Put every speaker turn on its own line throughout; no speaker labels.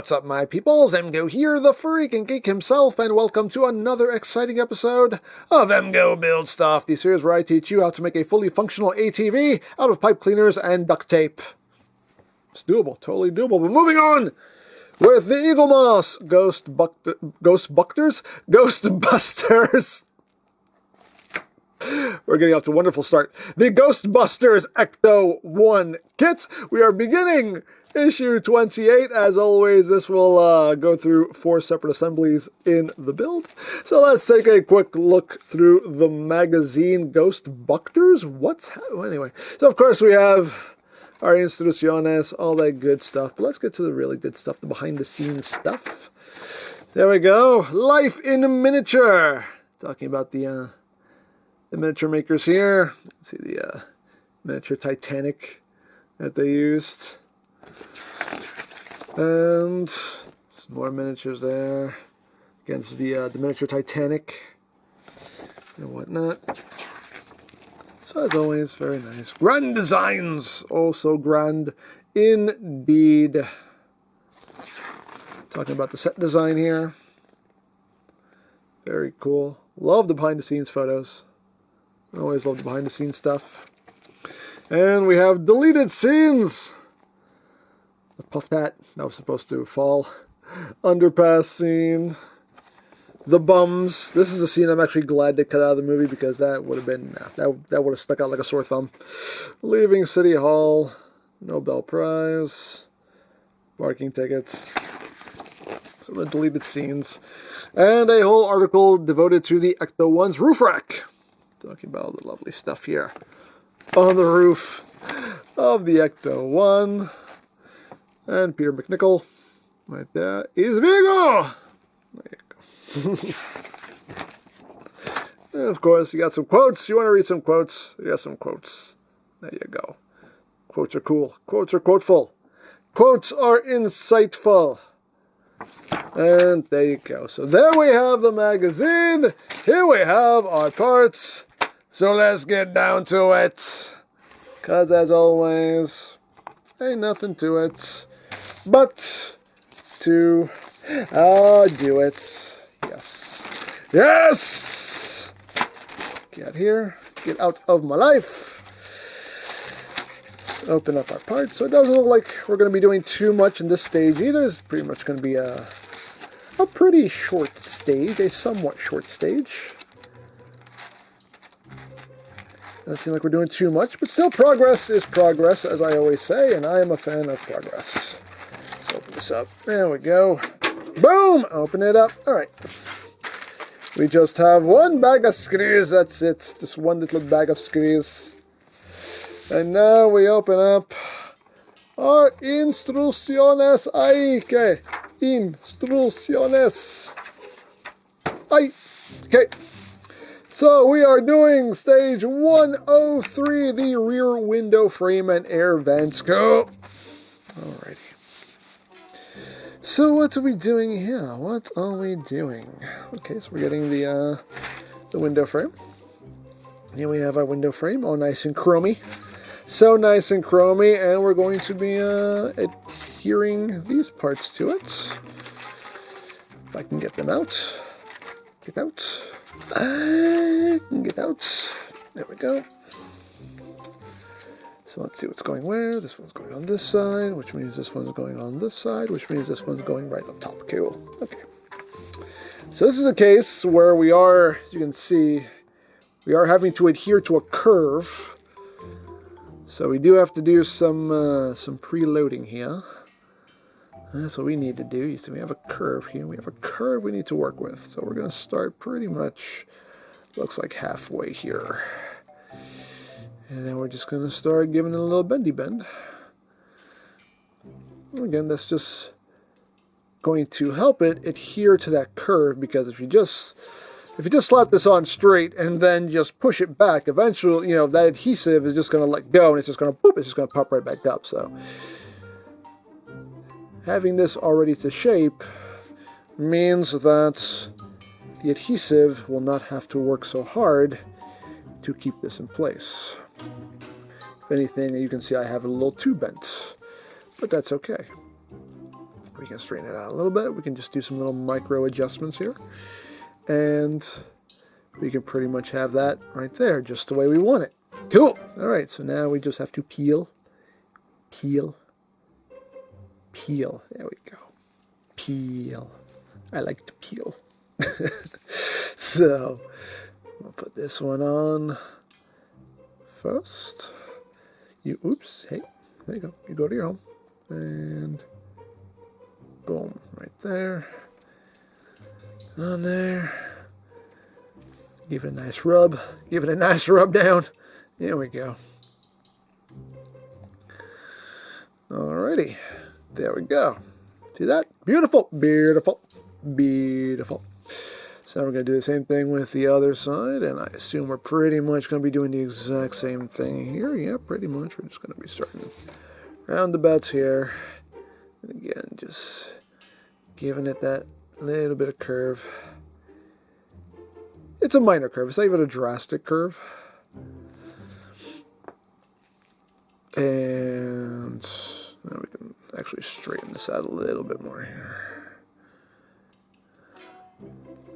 what's up, my peoples? EmGo here, the freak and geek himself, and welcome to another exciting episode of EmGo Build Stuff, the series where I teach you how to make a fully functional ATV out of pipe cleaners and duct tape. It's doable, totally doable. But moving on with the Eaglemoss Ghostbusters. We're getting off to a wonderful start. The Ghostbusters ECTO-1 kit. We are beginning issue 28. As always, this will go through 4 separate assemblies in the build. So let's take a quick look through the magazine. Ghostbusters? Anyway, so of course we have our instrucciones, all that good stuff. But let's get to the really good stuff, the behind-the-scenes stuff. There we go. Life in miniature. Talking about the miniature makers here. Let's see the miniature Titanic that they used. And some more miniatures there. Against the miniature Titanic and whatnot. So as always, very nice. Grand designs! Oh, so grand indeed. Talking about the set design here. Very cool. Love the behind-the-scenes photos. Always love the behind-the-scenes stuff. And we have deleted scenes. The puffed hat that was supposed to fall. Underpass scene. The bums. This is a scene I'm actually glad they cut out of the movie because that would have been that would have stuck out like a sore thumb. Leaving City Hall. Nobel Prize. Parking tickets. Some of the deleted scenes. And a whole article devoted to the ECTO-1's roof rack. Talking about all the lovely stuff here on the roof of the ECTO-1. And Peter McNichol, right there, is Vigo! There you go. And of course, you got some quotes. You want to read some quotes? You got some quotes. There you go. Quotes are cool. Quotes are quoteful. Quotes are insightful. And there you go. So there we have the magazine. Here we have our parts. So let's get down to it. Because as always, ain't nothing to it but to do it. Yes. Yes! Get here. Get out of my life. Let's open up our parts. So it doesn't look like we're going to be doing too much in this stage either. It's pretty much going to be a pretty short stage. A somewhat short stage. Doesn't seem like we're doing too much, but still progress is progress, as I always say, and I am a fan of progress. Let's open this up. There we go. Boom! Open it up. All right. We just have one bag of screws. That's it. Just one little bag of screws. And now we open up our instrucciones. Ay, que instrucciones. Ay, okay. So we are doing stage 103, the rear window frame and air vents. Go! Alrighty. So what are we doing here? What are we doing? Okay, so we're getting the window frame. Here we have our window frame, all nice and chromy. So nice and chromy, and we're going to be adhering these parts to it. If I can get them out. Get out. I can get out. There we go. So let's see what's going where. This one's going on this side, which means this one's going on this side, which means this one's going right up top. Cool. Okay. So this is a case where we are, as you can see, we are having to adhere to a curve. So we do have to do some preloading here. That's what we need to do. You see, we have a curve here. We have a curve we need to work with. So we're going to start pretty much, looks like halfway here. And then we're just going to start giving it a little bendy bend. And again, that's just going to help it adhere to that curve, because if you just slap this on straight and then just push it back, eventually, you know, that adhesive is just going to let go and it's just going to boop, it's just going to pop right back up. So having this already to shape means that the adhesive will not have to work so hard to keep this in place. If anything, you can see I have it a little too bent, but that's okay. we can straighten it out a little bit. We can just do some little micro adjustments here. And we can pretty much have that right there, just the way we want it. Cool. All right, so now we just have to peel, peel, peel. There we go. Peel. I like to peel. So, we'll put this one on first. Oops, hey, there you go. You go to your home. And boom, right there. On there. Give it a nice rub. Give it a nice rub down. There we go. Alrighty. There we go. See that? Beautiful. Beautiful. Beautiful. So now we're going to do the same thing with the other side, and I assume we're pretty much going to be doing the exact same thing here. Yeah, pretty much. We're just going to be starting roundabouts here. And again, just giving it that little bit of curve. It's a minor curve. It's not even a drastic curve. And now we can actually straighten this out a little bit more here.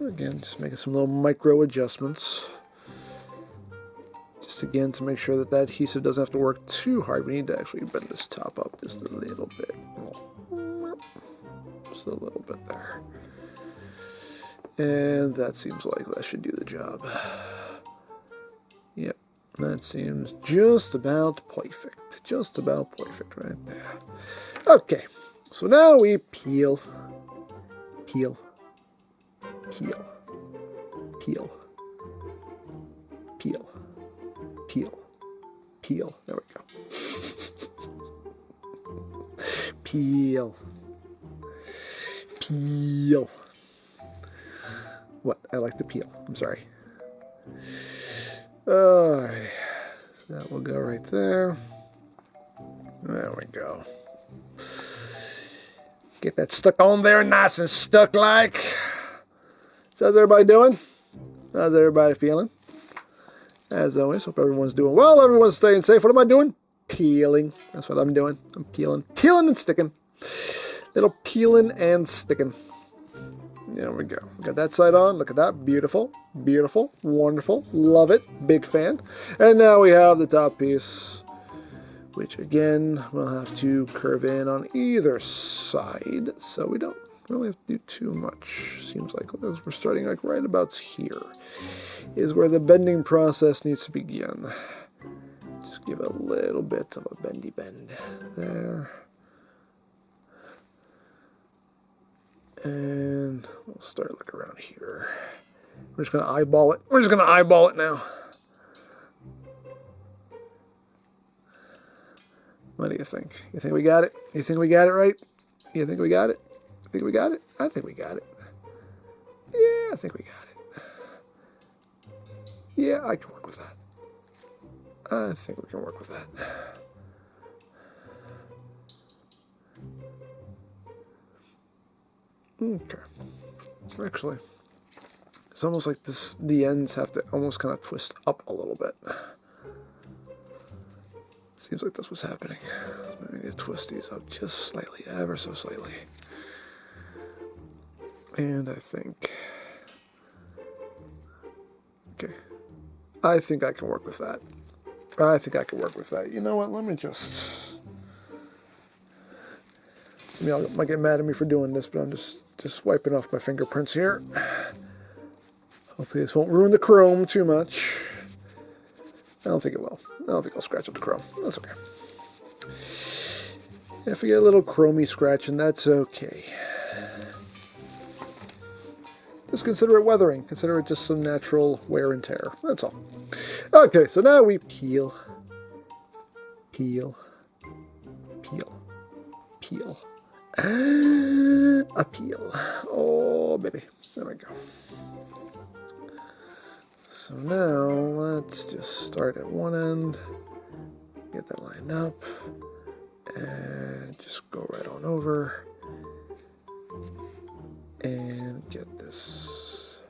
Again, just making some little micro adjustments. Just again to make sure that that adhesive doesn't have to work too hard. We need to actually bend this top up just a little bit. Just a little bit there. And that seems like that should do the job. Yep, that seems just about perfect. Just about perfect right there. Okay, so now we peel, peel, peel, peel, peel, peel, peel. There we go. Peel, peel. What? I like to peel. I'm sorry. Alright. So that will go right there. There we go. Get that stuck on there nice and stuck like. So how's everybody doing? How's everybody feeling? As always, hope everyone's doing well. Everyone's staying safe. What am I doing? Peeling. That's what I'm doing. I'm peeling. Peeling and sticking. Little peeling and sticking. There we go. Got that side on. Look at that. Beautiful. Beautiful. Wonderful. Love it. Big fan. And now we have the top piece, which again, we'll have to curve in on either side. So we don't really have to do too much. Seems like we're starting like right about here is where the bending process needs to begin. Just give it a little bit of a bendy bend there. And we'll start like around here. We're just going to eyeball it. We're just going to eyeball it now. What do you think? You think we got it? You think we got it right? You think we got it? You think we got it? I think we got it. Yeah, I think we got it. Yeah, I can work with that. I think we can work with that. Okay. Actually, it's almost like the ends have to almost kind of twist up a little bit. Seems like that's what's happening. Maybe we need to twist these up just slightly, ever so slightly. And I think, okay, I think I can work with that. I think I can work with that. You know what, let me just, y'all might get mad at me for doing this, but I'm just wiping off my fingerprints here. Hopefully this won't ruin the chrome too much. I don't think it will. I don't think I'll scratch up the chrome. That's okay. If we get a little chromey scratching, that's okay. Just consider it weathering. Consider it just some natural wear and tear. That's all. Okay, so now we peel, peel, peel, peel. A peel. Oh, baby. There we go. So now, let's just start at one end, get that lined up, and just go right on over, and get this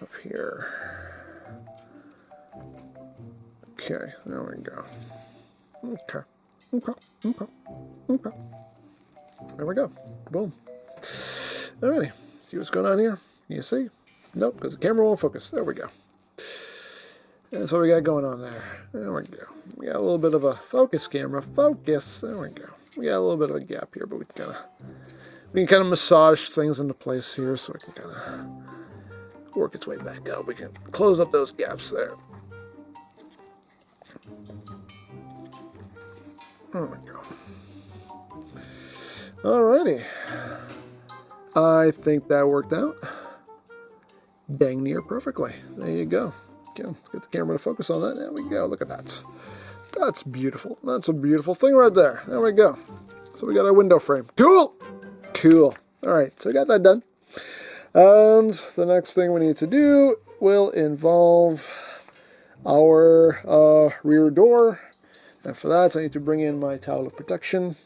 up here. Okay, there we go. Okay, okay, okay, okay. There we go. Boom. Alrighty. See what's going on here? Can you see? Nope, because the camera won't focus. There we go. That's what we got going on there. There we go. We got a little bit of a focus camera. Focus. There we go. We got a little bit of a gap here, but we can kind of massage things into place here so it can kind of work its way back out. We can close up those gaps there. There we go. Alrighty. I think that worked out dang near perfectly. There you go. Okay, let's get the camera to focus on that. There we go. Look at that. That's beautiful. That's a beautiful thing right there. There we go. So we got our window frame. Cool! Cool. Alright, so we got that done. And the next thing we need to do will involve our rear door. And for that, I need to bring in my towel of protection.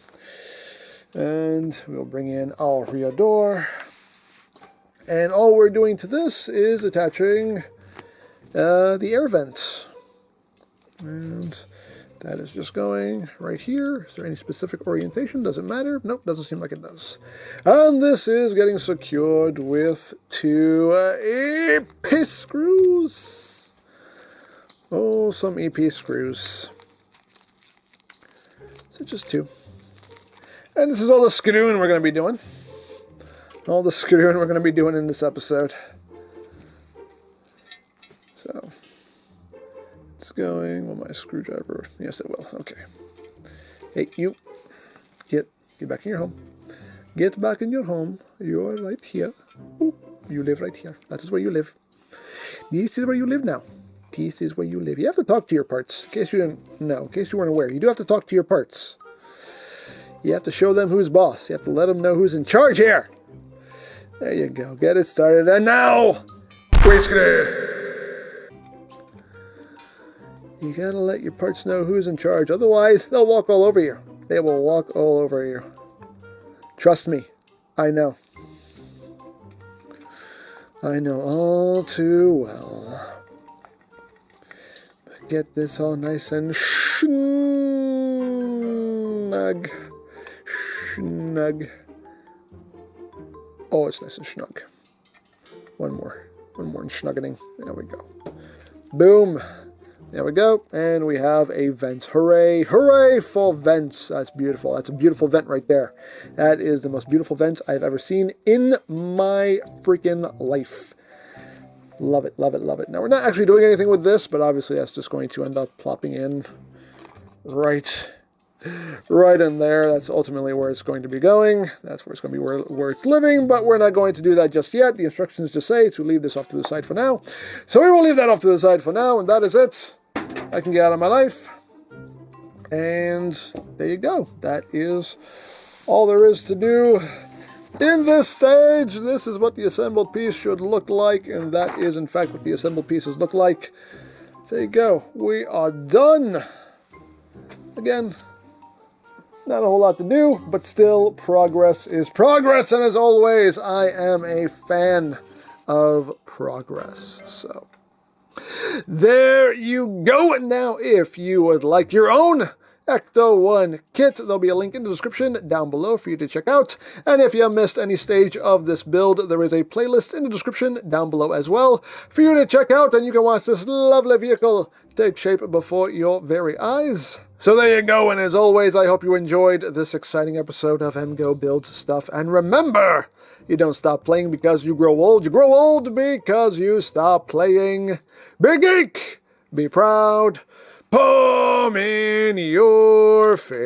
And we'll bring in our rear door. And all we're doing to this is attaching the air vent. And that is just going right here. Is there any specific orientation? Does it matter? Nope, doesn't seem like it does. And this is getting secured with 2 EP screws. Oh, some EP screws. So just 2. And this is all the screwing we're going to be doing. All the screwing we're going to be doing in this episode. So, it's going, will my screwdriver, yes it will, okay. Hey, you, get back in your home. Get back in your home. You're right here. Ooh, you live right here. That is where you live. This is where you live now. This is where you live. You have to talk to your parts, in case you didn't know, in case you weren't aware. You do have to talk to your parts. You have to show them who's boss. You have to let them know who's in charge here. There you go. Get it started. And now, whiskey. You gotta let your parts know who's in charge. Otherwise, they'll walk all over you. They will walk all over you. Trust me. I know. I know all too well. Get this all nice and snug. Snug. Oh, it's nice and snug. One more and snuggening. There we go. Boom. There we go. And we have a vent. Hooray. Hooray for vents. That's beautiful. That's a beautiful vent right there. That is the most beautiful vent I've ever seen in my freaking life. Love it, love it, love it. Now, we're not actually doing anything with this, but obviously that's just going to end up plopping in right in there. That's ultimately where it's going to be going. That's where it's going to be where it's living, but we're not going to do that just yet. The instructions just say to leave this off to the side for now. So we will leave that off to the side for now, and that is it. I can get out of my life. And there you go. That is all there is to do in this stage. This is what the assembled piece should look like, and that is in fact what the assembled pieces look like. There you go. We are done. Again, not a whole lot to do, but still, progress is progress, and as always, I am a fan of progress. So, there you go. Now, if you would like your own ECTO-1 kit, there'll be a link in the description down below for you to check out. And if you missed any stage of this build, there is a playlist in the description down below as well for you to check out, and you can watch this lovely vehicle take shape before your very eyes. So there you go, and as always, I hope you enjoyed this exciting episode of EmGo Builds Stuff. And remember, you don't stop playing because you grow old. You grow old because you stop playing. Be geek, be proud, palm in your face.